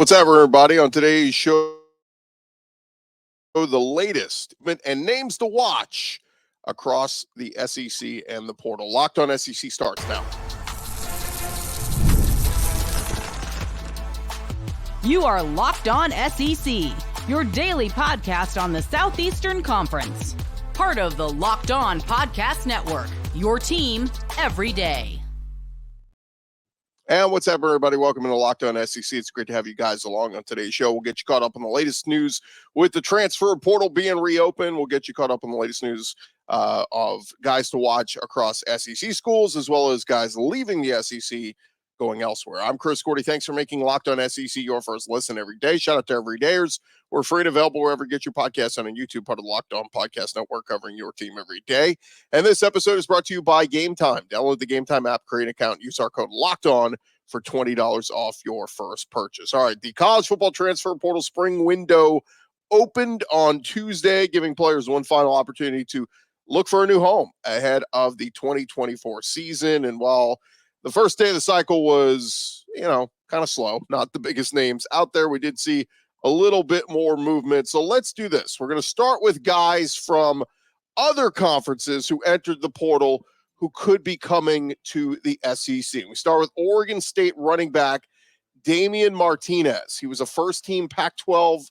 What's up, everybody? On today's show, the latest and names to watch across the SEC and the portal. Locked on SEC starts now. You are Locked On SEC, your daily podcast on the Southeastern Conference. Part of the Locked On Podcast Network, your team every day. And what's up, everybody? Welcome to Locked On SEC. It's great to have you guys along on today's show. We'll get you caught up on the latest news with the transfer portal being reopened. We'll get you caught up on the latest news of guys to watch across SEC schools, as well as guys leaving the SEC going elsewhere. I'm Chris Gordy. Thanks for making Locked On SEC your first listen every day. Shout out to everydayers. We're free and available wherever you get your podcasts on YouTube, part of the Locked On Podcast Network, covering your team every day. And this episode is brought to you by Game Time. Download the Game Time app, create an account, use our code Locked On for $20 off your first purchase. All right, the college football transfer portal spring window opened on Tuesday, giving players one final opportunity to look for a new home ahead of the 2024 season. And while the first day of the cycle was, kind of slow, not the biggest names out there, we did see a little bit more movement. So let's do this. We're going to start with guys from other conferences who entered the portal who could be coming to the SEC. We start with Oregon State running back Damien Martinez. He was a first-team Pac-12,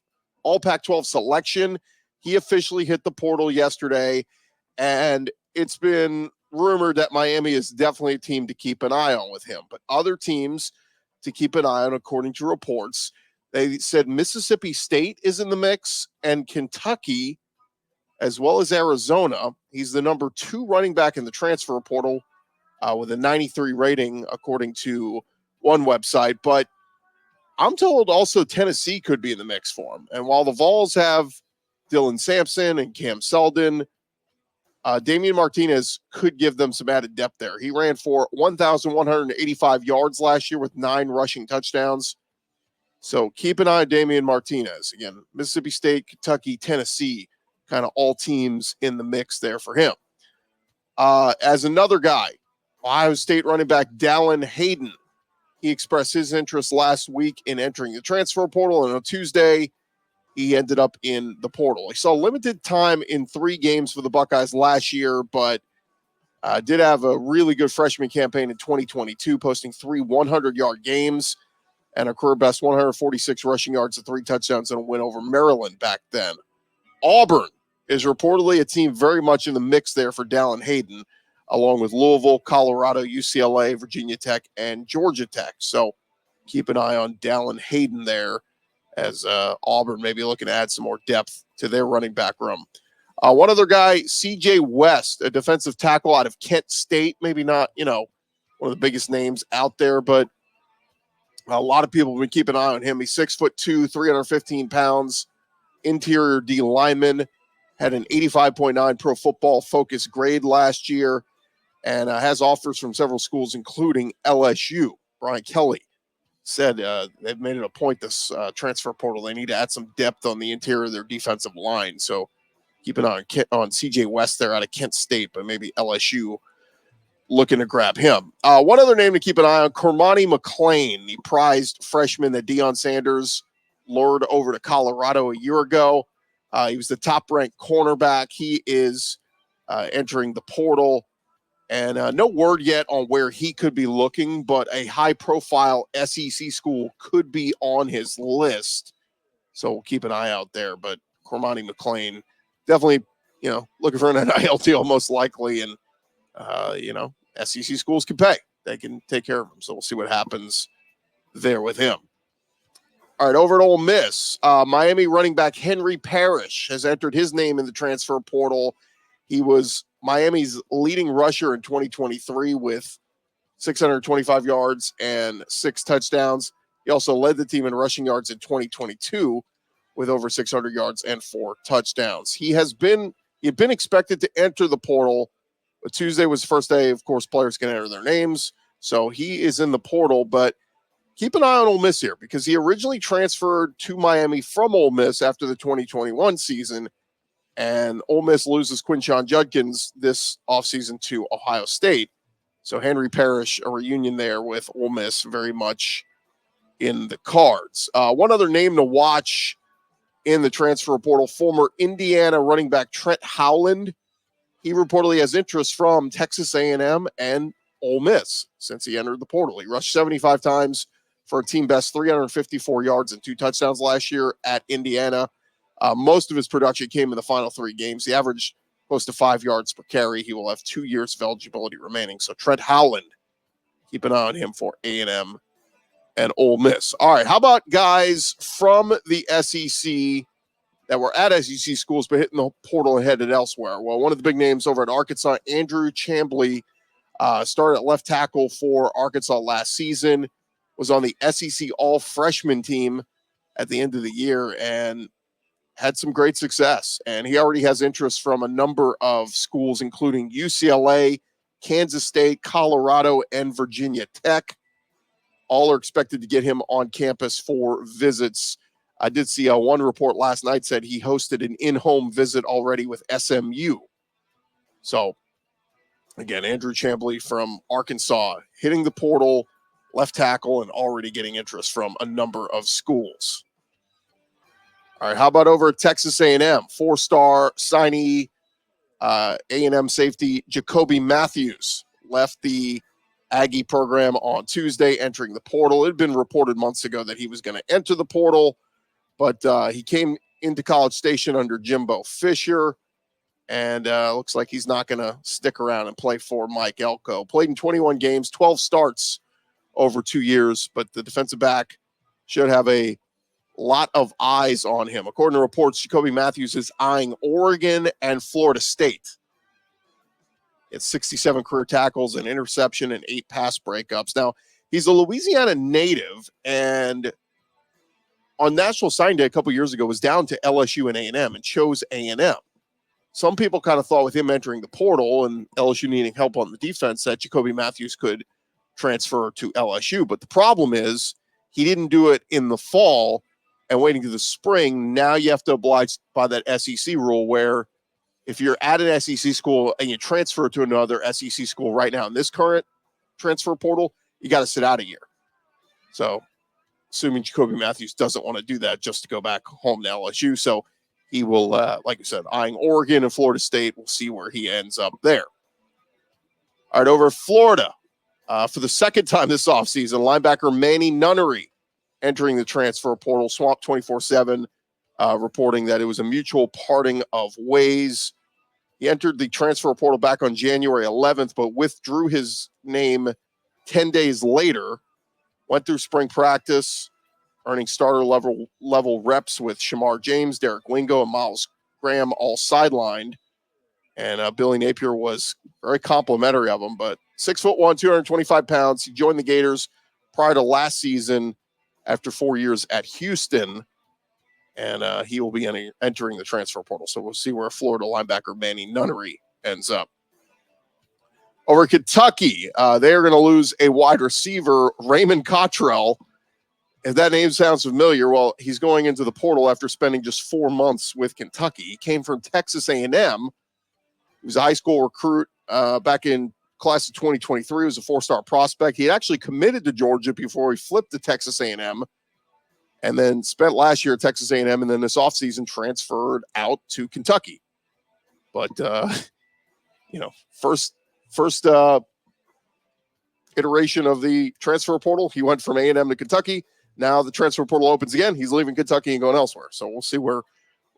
all Pac-12 selection. He officially hit the portal yesterday, and it's been rumored that Miami is definitely a team to keep an eye on with him. But other teams to keep an eye on, according to reports, they said Mississippi State is in the mix and Kentucky, as well as Arizona. He's the number 2 running back in the transfer portal with a 93 rating, according to one website. But I'm told also Tennessee could be in the mix for him. And while the Vols have Dylan Sampson and Cam Seldon, Damien Martinez could give them some added depth there. He ran for 1,185 yards last year with 9 rushing touchdowns. So keep an eye on Damien Martinez. Again, Mississippi State, Kentucky, Tennessee, kind of all teams in the mix there for him. As another guy, Ohio State running back Dallan Hayden. He expressed his interest last week in entering the transfer portal, and on Tuesday, he ended up in the portal. He saw limited time in 3 games for the Buckeyes last year, but did have a really good freshman campaign in 2022, posting 3 100-yard games and a career best 146 rushing yards and 3 touchdowns in a win over Maryland back then. Auburn is reportedly a team very much in the mix there for Dallan Hayden, along with Louisville, Colorado, UCLA, Virginia Tech, and Georgia Tech. So keep an eye on Dallan Hayden there, as Auburn may be looking to add some more depth to their running back room. One other guy, CJ West, a defensive tackle out of Kent State, maybe not, one of the biggest names out there, but a lot of people have been keeping an eye on him. He's 6'2", 315 pounds, interior D lineman, had an 85.9 Pro Football Focus grade last year, and has offers from several schools, including LSU. Brian Kelly said they've made it a point this transfer portal. They need to add some depth on the interior of their defensive line. So keep an eye on CJ West there out of Kent State, but maybe LSU looking to grab him. One other name to keep an eye on, Cormani McClain, the prized freshman that Deion Sanders lured over to Colorado a year ago. He was the top-ranked cornerback. He is entering the portal. And no word yet on where he could be looking, but a high-profile SEC school could be on his list. So we'll keep an eye out there. But Cormani McClain, definitely, looking for an NIL deal most likely. And, SEC schools can pay. They can take care of him. So we'll see what happens there with him. All right, over at Ole Miss, Miami running back Henry Parrish has entered his name in the transfer portal. He was Miami's leading rusher in 2023 with 625 yards and 6 touchdowns. He also led the team in rushing yards in 2022 with over 600 yards and 4 touchdowns. He had been expected to enter the portal, but Tuesday was the first day. Of course, players can enter their names, so he is in the portal. But keep an eye on Ole Miss here, because he originally transferred to Miami from Ole Miss after the 2021 season, and Ole Miss loses Quinshon Judkins this offseason to Ohio State. So Henry Parrish, a reunion there with Ole Miss, very much in the cards. One other name to watch in the transfer portal, former Indiana running back Trent Howland. He reportedly has interest from Texas A&M and Ole Miss since he entered the portal. He rushed 75 times for a team best 354 yards and 2 touchdowns last year at Indiana. Most of his production came in the final 3 games. He averaged close to 5 yards per carry. He will have 2 years of eligibility remaining. So Trent Howland, keep an eye on him for A&M and Ole Miss. All right, how about guys from the SEC that were at SEC schools but hitting the portal and headed elsewhere? Well, one of the big names over at Arkansas, Andrew Chamblee, started at left tackle for Arkansas last season, was on the SEC all-freshman team at the end of the year, and had some great success. And he already has interest from a number of schools, including UCLA, Kansas State, Colorado, and Virginia Tech. All are expected to get him on campus for visits. I did see one report last night said he hosted an in-home visit already with SMU. So, again, Andrew Chamblee from Arkansas hitting the portal, left tackle, and already getting interest from a number of schools. All right, how about over at Texas A&M? 4-star signee, A&M safety Jacoby Mathews left the Aggie program on Tuesday, entering the portal. It had been reported months ago that he was going to enter the portal, but he came into College Station under Jimbo Fisher, and looks like he's not going to stick around and play for Mike Elko. Played in 21 games, 12 starts over 2 years, but the defensive back should have a lot of eyes on him. According to reports, Jacoby Mathews is eyeing Oregon and Florida State. It's 67 career tackles, an interception, and 8 pass breakups. Now, he's a Louisiana native, and on National Signing Day a couple years ago was down to LSU and A&M and chose A&M. Some people kind of thought with him entering the portal and LSU needing help on the defense that Jacoby Mathews could transfer to LSU. But the problem is he didn't do it in the fall and waiting to the spring. Now you have to oblige by that SEC rule where if you're at an SEC school and you transfer to another SEC school right now in this current transfer portal, you got to sit out a year. So assuming Jacoby Mathews doesn't want to do that just to go back home to LSU. So he will, like I said, eyeing Oregon and Florida State. We'll see where he ends up there. All right, over Florida. For the second time this offseason, linebacker Mannie Nunnery entering the transfer portal. Swamp 24/7 reporting that it was a mutual parting of ways. He entered the transfer portal back on January 11th, but withdrew his name 10 days later. Went through spring practice, earning starter level reps with Shamar James, Derek Wingo, and Miles Graham all sidelined. And Billy Napier was very complimentary of him, but 6'1", 225 pounds. He joined the Gators prior to last season after 4 years at Houston, and he will be entering the transfer portal. So we'll see where Florida linebacker Mannie Nunnery ends up. Over Kentucky, they are going to lose a wide receiver, Raymond Cottrell. If that name sounds familiar, well, he's going into the portal after spending just 4 months with Kentucky. He came from Texas A&M. He was a high school recruit back in class of 2023. He was a 4-star prospect. He had actually committed to Georgia before he flipped to Texas A&M, and then spent last year at Texas A&M, and then this offseason transferred out to Kentucky. But, first iteration of the transfer portal, he went from A&M to Kentucky. Now the transfer portal opens again. He's leaving Kentucky and going elsewhere. So we'll see where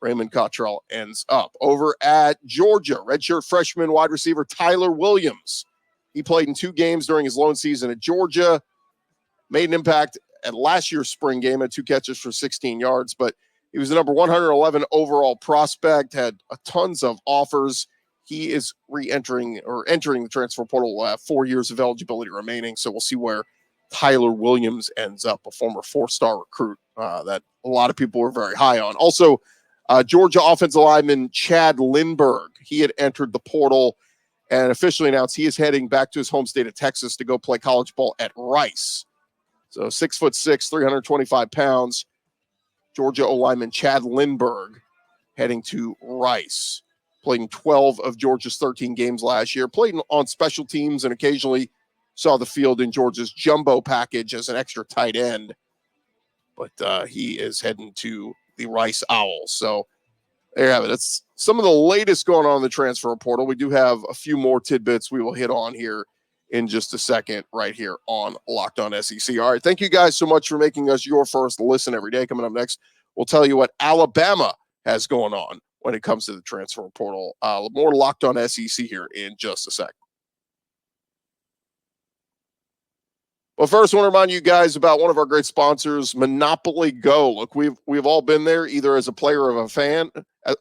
Raymond Cottrell ends up. Over at Georgia, redshirt freshman wide receiver Tyler Williams. He played in 2 games during his lone season at Georgia, made an impact at last year's spring game, had 2 catches for 16 yards, but he was the number 111 overall prospect, had tons of offers. He is entering the transfer portal, 4 years of eligibility remaining. So we'll see where Tyler Williams ends up, a former 4-star recruit that a lot of people were very high on. Also, Georgia offensive lineman Chad Lindbergh, he had entered the portal and officially announced he is heading back to his home state of Texas to go play college ball at Rice. So 6'6", 325 pounds, Georgia O-lineman Chad Lindbergh heading to Rice. Played in 12 of Georgia's 13 games last year, played on special teams, and occasionally saw the field in Georgia's jumbo package as an extra tight end. but he is heading to the Rice Owls. So there you have it. That's some of the latest going on in the transfer portal. We do have a few more tidbits we will hit on here in just a second right here on Locked On SEC. All right, thank you guys so much for making us your first listen every day. Coming up next, we'll tell you what Alabama has going on when it comes to the transfer portal. More Locked On SEC here in just a sec. Well, first, I want to remind you guys about one of our great sponsors, Monopoly Go. Look, we've all been there, either as a player of a fan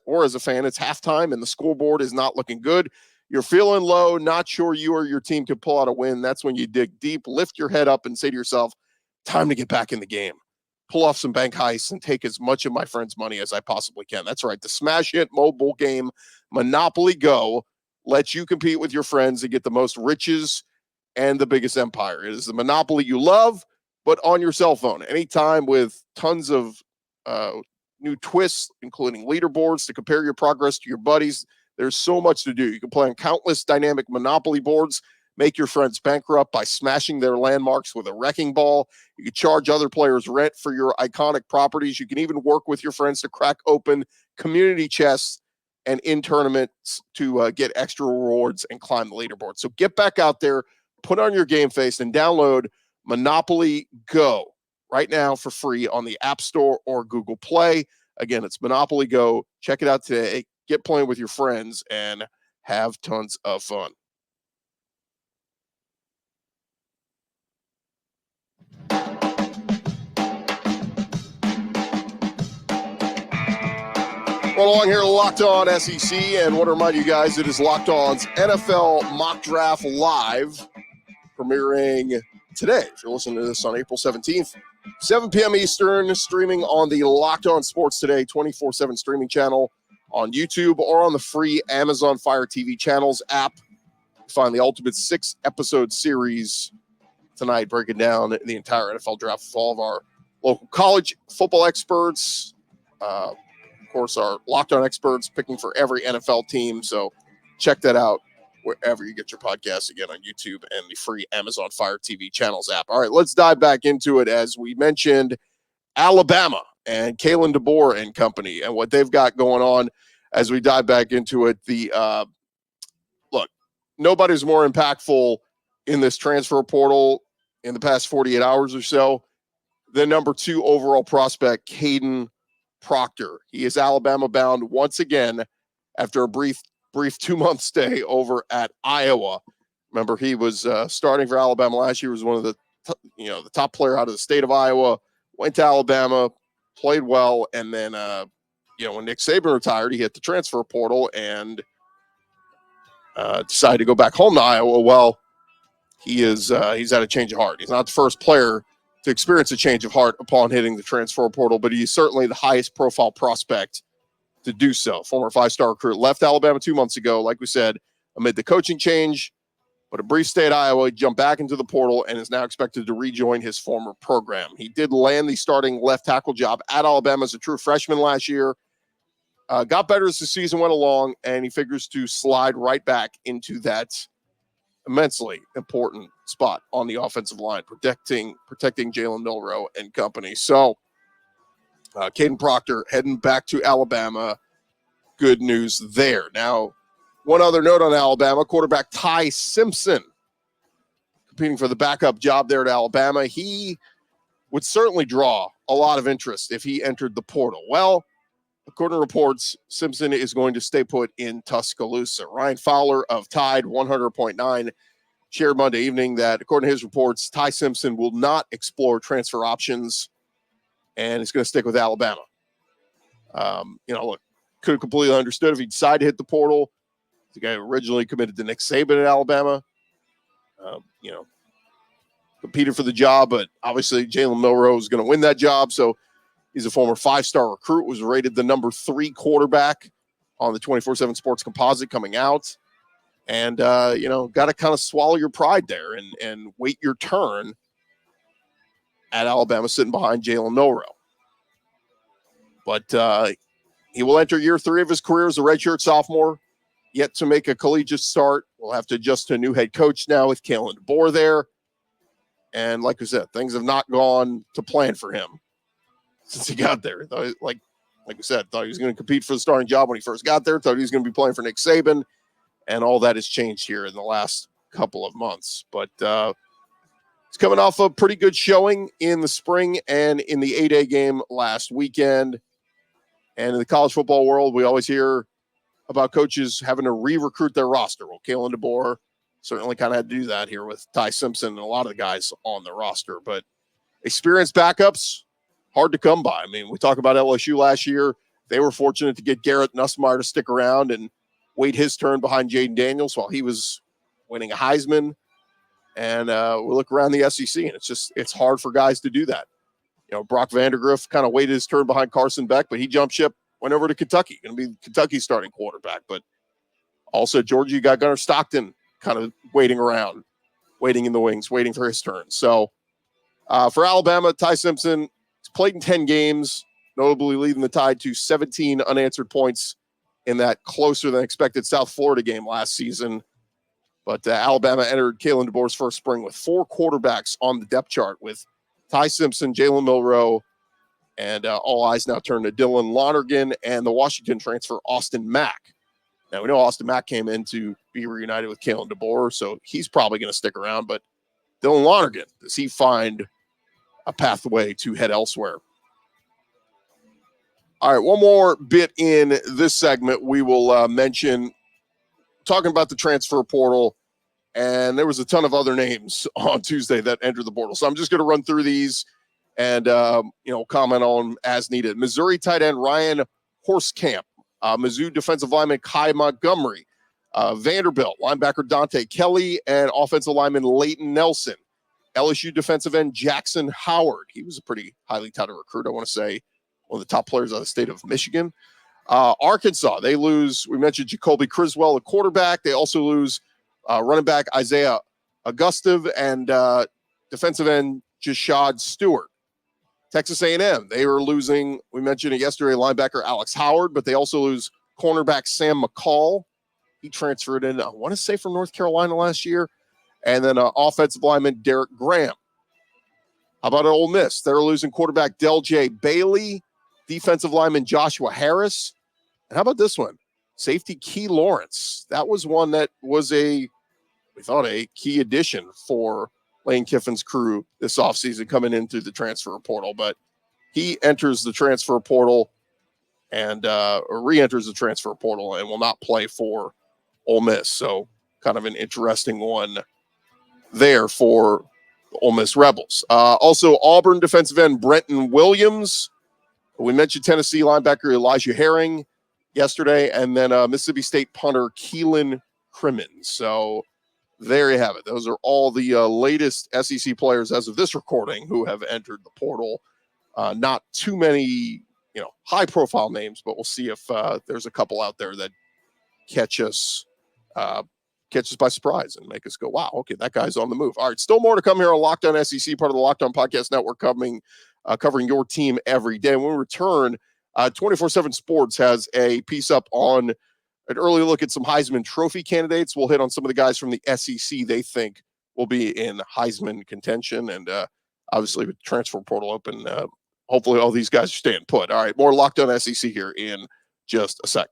or as a fan. It's halftime, and the scoreboard is not looking good. You're feeling low, not sure you or your team can pull out a win. That's when you dig deep, lift your head up, and say to yourself, time to get back in the game. Pull off some bank heists and take as much of my friend's money as I possibly can. That's right. The smash hit mobile game, Monopoly Go, lets you compete with your friends and get the most riches and the biggest empire. It is the Monopoly you love, but on your cell phone. Anytime, with tons of new twists, including leaderboards to compare your progress to your buddies. There's so much to do. You can play on countless dynamic Monopoly boards, make your friends bankrupt by smashing their landmarks with a wrecking ball. You can charge other players rent for your iconic properties. You can even work with your friends to crack open community chests and in tournaments to get extra rewards and climb the leaderboard. So get back out there, put on your game face, and download Monopoly Go right now for free on the App Store or Google Play. Again, it's Monopoly Go. Check it out today. Get playing with your friends and have tons of fun. Well, along here, Locked On SEC, and want to remind you guys, it is Locked On's NFL Mock Draft Live, premiering today. If you're listening to this on April 17th, 7 p.m. Eastern, streaming on the Locked On Sports Today 24/7 streaming channel on YouTube or on the free Amazon Fire TV channels app. Find the ultimate 6-episode series tonight, breaking down the entire NFL draft with all of our local college football experts. Of course, our Locked On experts picking for every NFL team. So check that out wherever you get your podcasts, again on YouTube and the free Amazon Fire TV channels app. All right, let's dive back into it. As we mentioned, Alabama and Kalen DeBoer and company and what they've got going on. As we dive back into it, look, nobody's more impactful in this transfer portal in the past 48 hours or so than number 2 overall prospect, Kadyn Proctor. He is Alabama bound once again after a brief 2-month stay over at Iowa. Remember, he was starting for Alabama last year, was one of the the top player out of the state of Iowa, went to Alabama, played well, and then when Nick Saban retired, he hit the transfer portal and decided to go back home to Iowa. Well, he's had a change of heart. He's not the first player to experience a change of heart upon hitting the transfer portal, but he's certainly the highest profile prospect to do so. Former 5-star recruit left Alabama 2 months ago, like we said, amid the coaching change, but a brief stay at Iowa, he jumped back into the portal and is now expected to rejoin his former program. He did land the starting left tackle job at Alabama as a true freshman last year. Got better as the season went along, and he figures to slide right back into that immensely important spot on the offensive line, protecting Jalen Milroe and company. So Kadyn Proctor heading back to Alabama. Good news there. Now, one other note on Alabama, quarterback Ty Simpson, competing for the backup job there at Alabama. He would certainly draw a lot of interest if he entered the portal. Well, according to reports, Simpson is going to stay put in Tuscaloosa. Ryan Fowler of Tide 100.9 shared Monday evening that, according to his reports, Ty Simpson will not explore transfer options and is going to stick with Alabama. Look, could have completely understood if he decided to hit the portal. The guy originally committed to Nick Saban at Alabama. Competed for the job, but obviously Jalen Milroe is going to win that job. So he's a former 5-star recruit, was rated the number 3 quarterback on the 24/7 Sports Composite coming out. And, got to kind of swallow your pride there and wait your turn at Alabama, sitting behind Jalen Milroe. But he will enter year 3 of his career as a redshirt sophomore, yet to make a collegiate start. We'll have to adjust to a new head coach now with Kalen DeBoer there. And like I said, things have not gone to plan for him. since he got there. Like we said, thought he was going to compete for the starting job when he first got there, thought he was going to be playing for Nick Saban, and all that has changed here in the last couple of months. But he's coming off a pretty good showing in the spring and in the 8A game last weekend. And in the college football world, we always hear about coaches having to re-recruit their roster. Well, Kalen DeBoer certainly kind of had to do that here with Ty Simpson and a lot of the guys on the roster. But experienced backups, hard to come by. I mean, we talk about LSU last year. They were fortunate to get Garrett Nussmeier to stick around and wait his turn behind Jaden Daniels while he was winning a Heisman. And we look around the SEC, and it's hard for guys to do that. You know, Brock Vandergriff kind of waited his turn behind Carson Beck, but he jumped ship, went over to Kentucky, going to be Kentucky's starting quarterback. But also Georgia, you got Gunnar Stockton kind of waiting around, waiting in the wings, waiting for his turn. So for Alabama, Ty Simpson, he's played in 10 games, notably leading the Tide to 17 unanswered points in that closer than expected South Florida game last season. But Alabama entered Kalen DeBoer's first spring with 4 quarterbacks on the depth chart, with Ty Simpson, Jalen Milroe, and all eyes now turn to Dylan Lonergan and the Washington transfer Austin Mack. Now, we know Austin Mack came in to be reunited with Kalen DeBoer, so he's probably going to stick around. But Dylan Lonergan, does he find a pathway to head elsewhere? All right, one more bit in this segment. We will mention, talking about the transfer portal, and there was a ton of other names on Tuesday that entered the portal. So I'm just going to run through these and, comment on as needed. Missouri tight end Ryan Horsekamp, Mizzou defensive lineman Kai Montgomery, Vanderbilt linebacker Dante Kelly, and offensive lineman Leighton Nelson. LSU defensive end Jackson Howard. He was a pretty highly touted recruit, I want to say, one of the top players out of the state of Michigan. Arkansas, they lose, we mentioned Jacoby Criswell, the quarterback. They also lose running back Isaiah Augustive and defensive end Jashad Stewart. Texas A&M, they were losing, we mentioned it yesterday, linebacker Alex Howard, but they also lose cornerback Sam McCall. He transferred in, I want to say, from North Carolina last year. And then offensive lineman Derek Graham. How about Ole Miss? They're losing quarterback Del J. Bailey, defensive lineman Joshua Harris. And how about this one? Safety Key Lawrence. That was one that was we thought a key addition for Lane Kiffin's crew this offseason coming in through the transfer portal. But he enters the transfer portal and or re-enters the transfer portal and will not play for Ole Miss. So kind of an interesting one there for the Ole Miss Rebels. Also, Auburn defensive end Brenton Williams. We mentioned Tennessee linebacker Elijah Herring yesterday, and then Mississippi State punter Keelan Crimmins. So there you have it. Those are all the latest SEC players as of this recording who have entered the portal. Not too many, high-profile names, but we'll see if there's a couple out there that catch us by surprise and make us go, wow, okay, that guy's on the move. All right, still more to come here on Locked On SEC, part of the Locked On Podcast Network, covering your team every day. When we return, 24/7 Sports has a piece up on an early look at some Heisman Trophy candidates. We'll hit on some of the guys from the SEC they think will be in Heisman contention. And obviously with the transfer portal open, hopefully all these guys are staying put. All right, more Locked On SEC here in just a sec.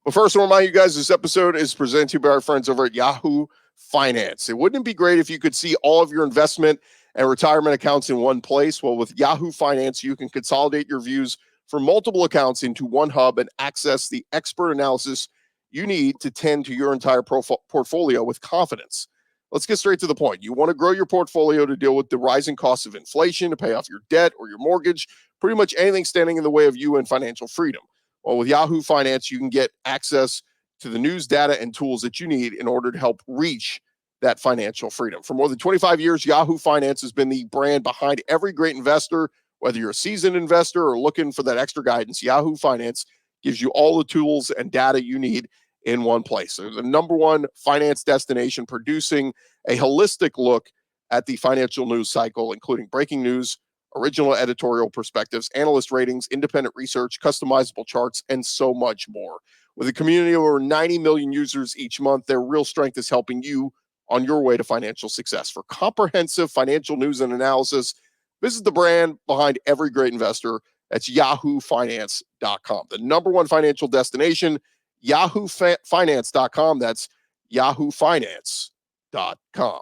Well, first, I want to remind you guys this episode is presented to you by our friends over at Yahoo Finance. Wouldn't it be great if you could see all of your investment and retirement accounts in one place? Well, with Yahoo Finance, you can consolidate your views for multiple accounts into one hub and access the expert analysis you need to tend to your entire portfolio with confidence. Let's get straight to the point. You want to grow your portfolio to deal with the rising costs of inflation, to pay off your debt or your mortgage, pretty much anything standing in the way of you and financial freedom. Well, with Yahoo Finance, you can get access to the news, data, and tools that you need in order to help reach that financial freedom. For more than 25 years, Yahoo Finance has been the brand behind every great investor. Whether you're a seasoned investor or looking for that extra guidance, Yahoo Finance gives you all the tools and data you need in one place. They're the number one finance destination, producing a holistic look at the financial news cycle, including breaking news, original editorial perspectives, analyst ratings, independent research, customizable charts, and so much more. With a community of over 90 million users each month, their real strength is helping you on your way to financial success. For comprehensive financial news and analysis, Visit the brand behind every great investor. That's yahoofinance.com. The number one financial destination, yahoofinance.com. That's yahoofinance.com.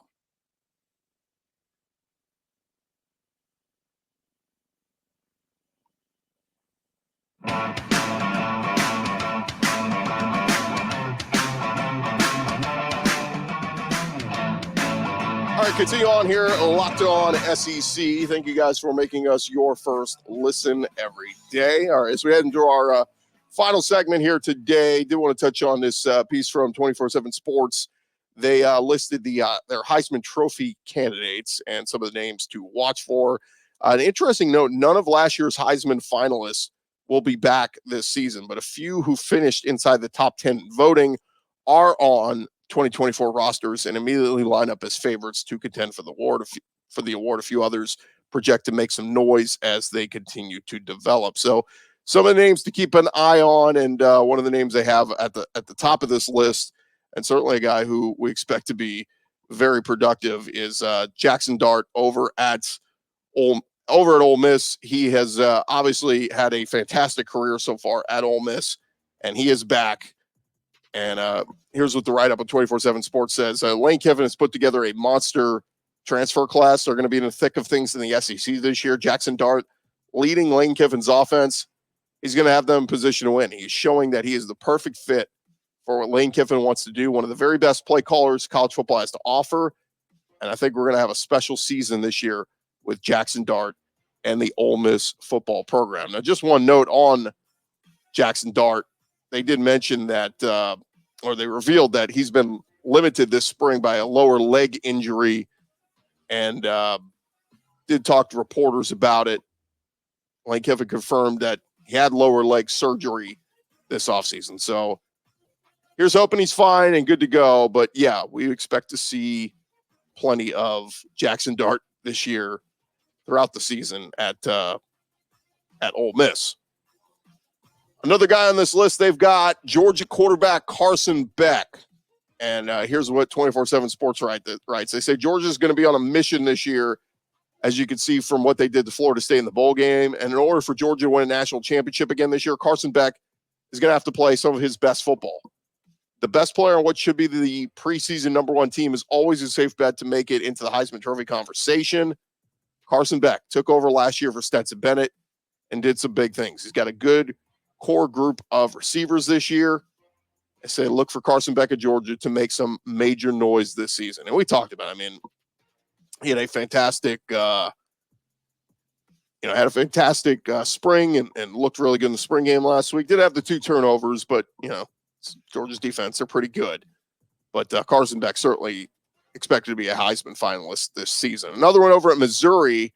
All right, continue on here. Locked On SEC. Thank you guys for making us your first listen every day. All right, as we head into our final segment here today, did want to touch on this piece from 24/7 Sports. They listed their Heisman Trophy candidates and some of the names to watch for. An interesting note, none of last year's Heisman finalists will be back this season, but a few who finished inside the top 10 voting are on 2024 rosters and immediately line up as favorites to contend for the award. A few others project to make some noise as they continue to develop. So some of the names to keep an eye on, and one of the names they have at the top of this list, and certainly a guy who we expect to be very productive, is Jaxson Dart over at Ole Miss. He has obviously had a fantastic career so far at Ole Miss, and he is back. And here's what the write-up of 24/7 Sports says. Lane Kiffin has put together a monster transfer class. They're going to be in the thick of things in the SEC this year. Jaxson Dart leading Lane Kiffin's offense. He's going to have them in position to win. He's showing that he is the perfect fit for what Lane Kiffin wants to do. One of the very best play callers college football has to offer. And I think we're going to have a special season this year with Jaxson Dart and the Ole Miss football program. Now, just one note on Jaxson Dart. They did mention that, or they revealed that he's been limited this spring by a lower leg injury, and did talk to reporters about it. Lane Kiffin confirmed that he had lower leg surgery this offseason. So here's hoping he's fine and good to go. But yeah, we expect to see plenty of Jaxson Dart this year throughout the season at Ole Miss. Another guy on this list, they've got Georgia quarterback Carson Beck. And here's what 24/7 Sports writes. They say Georgia's going to be on a mission this year, as you can see from what they did to Florida State in the bowl game. And in order for Georgia to win a national championship again this year, Carson Beck is going to have to play some of his best football. The best player on what should be the preseason number one team is always a safe bet to make it into the Heisman Trophy conversation. Carson Beck took over last year for Stetson Bennett and did some big things. He's got a good core group of receivers this year. I say look for Carson Beck of Georgia to make some major noise this season. And we talked about it. I mean, he had a fantastic, spring and looked really good in the spring game last week. Did have the 2 turnovers, but, Georgia's defense, they're pretty good. But Carson Beck certainly expected to be a Heisman finalist this season. Another one over at Missouri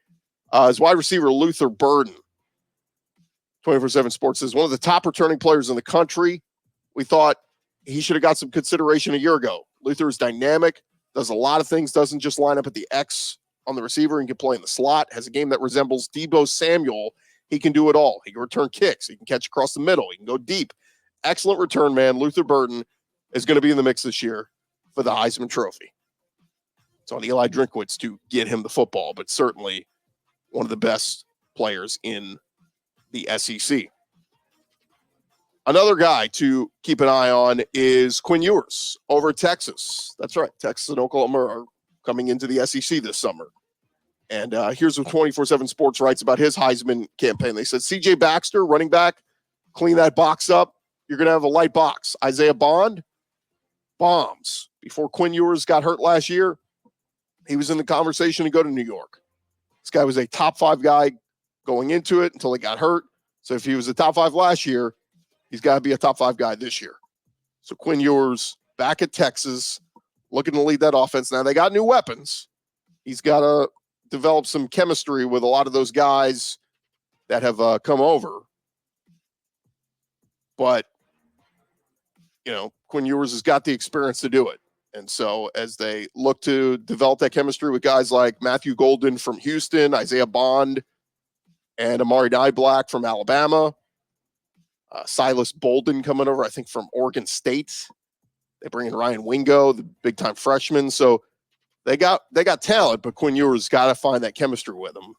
is wide receiver Luther Burden. 24/7 Sports says one of the top returning players in the country. We thought he should have got some consideration a year ago. Luther is dynamic, does a lot of things, doesn't just line up at the X on the receiver and can play in the slot, has a game that resembles Deebo Samuel. He can do it all. He can return kicks. He can catch across the middle. He can go deep. Excellent return man. Luther Burden is going to be in the mix this year for the Heisman Trophy. It's on Eli Drinkwitz to get him the football, but certainly one of the best players in the SEC. Another guy to keep an eye on is Quinn Ewers over at Texas. That's right. Texas and Oklahoma are coming into the SEC this summer. And here's what 24/7 Sports writes about his Heisman campaign. They said, CJ Baxter, running back, clean that box up. You're going to have a light box. Isaiah Bond, bombs. Before Quinn Ewers got hurt last year, he was in the conversation to go to New York. This guy was a top 5 guy going into it until he got hurt. So if he was a top 5 last year, he's got to be a top 5 guy this year. So Quinn Ewers back at Texas, looking to lead that offense. Now they got new weapons. He's got to develop some chemistry with a lot of those guys that have come over. But, Quinn Ewers has got the experience to do it. And so as they look to develop that chemistry with guys like Matthew Golden from Houston, Isaiah Bond, and Amari Niblack from Alabama, Silas Bolden coming over, I think, from Oregon State. They bring in Ryan Wingo, the big-time freshman. So they got talent, but Quinn Ewers got to find that chemistry with them.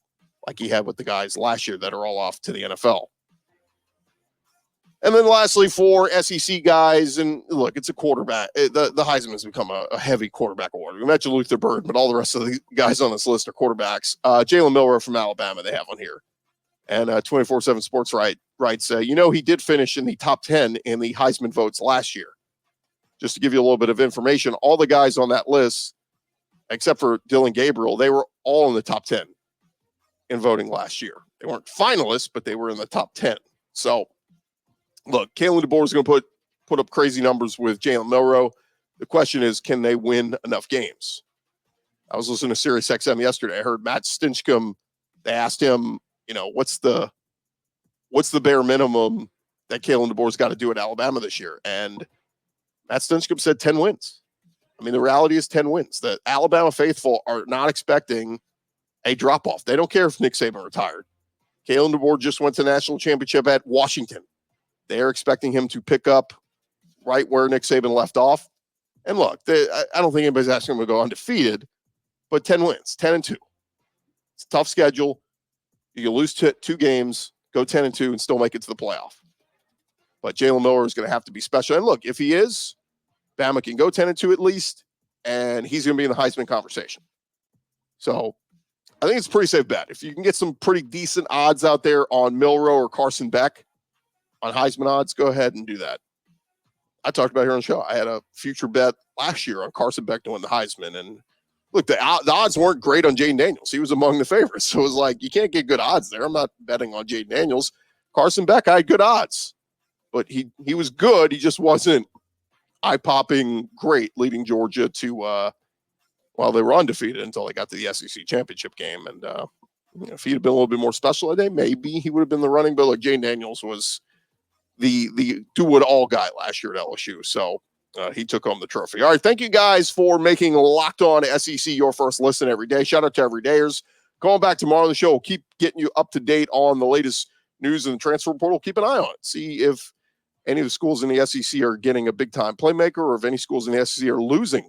like he had with the guys last year that are all off to the NFL. And then lastly, for SEC guys, and look, it's a quarterback. The Heisman has become a heavy quarterback award. We mentioned Luther Bird, but all the rest of the guys on this list are quarterbacks. Jalen Milroe from Alabama, they have on here. And 24/7 Sports writes, he did finish in the top 10 in the Heisman votes last year. Just to give you a little bit of information, all the guys on that list, except for Dylan Gabriel, they were all in the top 10 in voting last year. They weren't finalists, but they were in the top 10. So, look, Kalen DeBoer is going to put up crazy numbers with Jalen Milroe. The question is, can they win enough games? I was listening to Sirius XM yesterday. I heard Matt Stinchcomb. They asked him, what's the bare minimum that Kalen DeBoer's got to do at Alabama this year? And Matt Stinchcomb said 10 wins. I mean, the reality is 10 wins. The Alabama faithful are not expecting a drop-off. They don't care if Nick Saban retired. Kalen DeBoer just went to the national championship at Washington. They're expecting him to pick up right where Nick Saban left off. And look, I don't think anybody's asking him to go undefeated, but 10 wins, 10-2. It's a tough schedule. You can lose 2 games, go 10-2, and still make it to the playoff. But Jalen Milroe is going to have to be special. And look, if he is, Bama can go 10-2 at least, and he's going to be in the Heisman conversation. So I think it's a pretty safe bet. If you can get some pretty decent odds out there on Milroe or Carson Beck on Heisman odds, go ahead and do that. I talked about it here on the show. I had a future bet last year on Carson Beck to win the Heisman, and look, the odds weren't great on Jaden Daniels. He was among the favorites. So it was like, you can't get good odds there. I'm not betting on Jaden Daniels. Carson Beck, I had good odds. But he was good. He just wasn't eye-popping great, leading Georgia to, they were undefeated until they got to the SEC championship game. And if he'd have been a little bit more special today, maybe he would have been the running. But look, Jaden Daniels was the do-it-all guy last year at LSU. So he took home the trophy. All right, thank you guys for making Locked On SEC your first listen every day. Shout out to everydayers. Going back tomorrow on the show, we'll keep getting you up to date on the latest news in the transfer portal. Keep an eye on it. See if any of the schools in the SEC are getting a big-time playmaker, or if any schools in the SEC are losing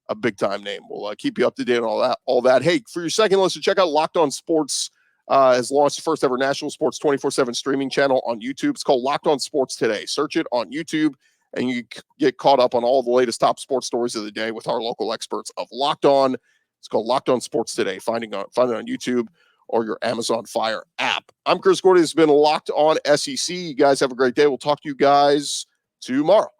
a big-time name. We'll keep you up to date on all that. Hey, for your second listen, check out Locked On Sports. Has launched the first ever national sports 24/7 streaming channel on YouTube. It's called Locked On Sports Today. Search it on YouTube, and you get caught up on all the latest top sports stories of the day with our local experts of Locked On. It's called Locked On Sports Today. Find it on YouTube or your Amazon Fire app. I'm Chris Gordy. This has been Locked On SEC. You guys have a great day. We'll talk to you guys tomorrow.